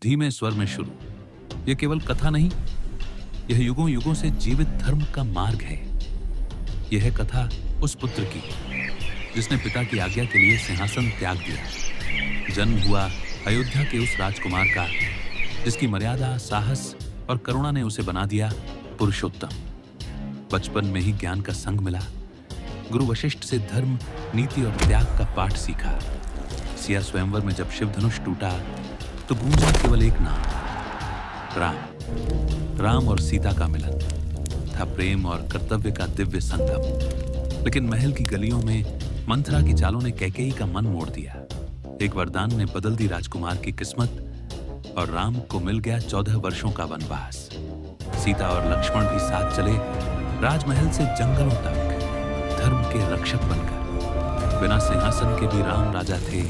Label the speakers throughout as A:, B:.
A: धीमे स्वर में शुरू। यह केवल कथा नहीं, यह युगों युगों से जीवित धर्म का मार्ग है। यह है कथा उस पुत्र की जिसने पिता की आज्ञा के लिए सिंहासन त्याग दिया। जन्म हुआ अयोध्या के उस राजकुमार का जिसकी मर्यादा, साहस और करुणा ने उसे बना दिया पुरुषोत्तम। बचपन में ही ज्ञान का संग मिला। गुरु वशिष्ठ से धर्म, नीति और त्याग का पाठ सीखा। सिया स्वयंवर में जब शिव धनुष टूटा तो गूंजा केवल एक नाम, राम। राम और सीता का मिलन था प्रेम और कर्तव्य का दिव्य संगम। लेकिन महल की गलियों में मंथरा की चालों ने कैकेयी का मन मोड़ दिया। एक वरदान ने बदल दी राजकुमार की किस्मत और राम को मिल गया 14 वर्षों का वनवास। सीता और लक्ष्मण भी साथ चले, राजमहल से जंगलों तक, धर्म के रक्षक बनकर। बिना सिंहासन के भी राम राजा थे।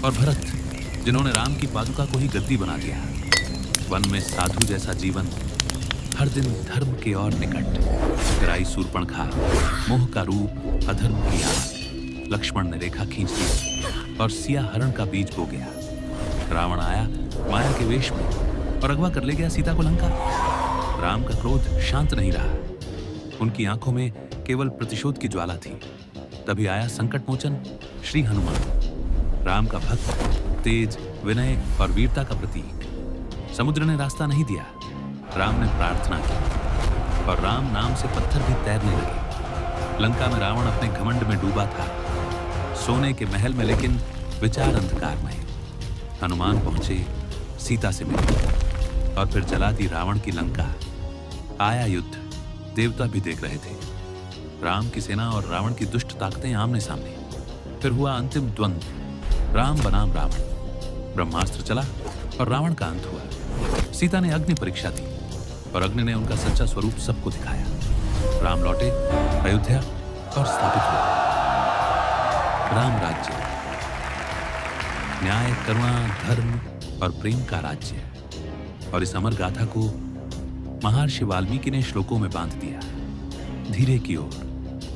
A: और भरत, जिन्होंने राम की पादुका को ही गद्दी बना दिया। वन में साधु जैसा जीवन, हर दिन धर्म के और निकट। गराई सूर्पणखा, मोह का रूप, अधर्म की आग। लक्ष्मण ने रेखा खींच दी और सिया हरण का बीज बो गया। रावण आया माया के वेश में और अगवा कर ले गया सीता को लंका। राम का क्रोध शांत नहीं रहा। उनकी आंखों में केवल प्रतिशोध की ज्वाला थी। तभी आया संकट मोचन श्री हनुमान, राम का भक्त, तेज, विनय और वीरता का प्रतीक। समुद्र ने रास्ता नहीं दिया, राम ने प्रार्थना की और राम नाम से पत्थर भी तैरने लगे। लंका में रावण अपने घमंड में डूबा था, सोने के महल में, लेकिन विचार अंधकार में। हनुमान पहुंचे, सीता से मिले और फिर जला दी रावण की लंका। आया युद्ध, देवता भी देख रहे थे। राम की सेना और रावण की दुष्ट ताकतें आमने सामने। फिर हुआ अंतिम द्वंद्व, राम बनाम रावण। ब्रह्मास्त्र चला और रावण का अंत हुआ। सीता ने अग्नि परीक्षा दी और अग्नि ने उनका सच्चा स्वरूप सबको दिखाया। राम लौटे अयोध्या और स्थापित हुआ राम राज्य। न्याय, करुणा, धर्म और प्रेम का राज्य। और इस अमर गाथा को महर्षि वाल्मीकि ने श्लोकों में बांध दिया, धीरे की ओर।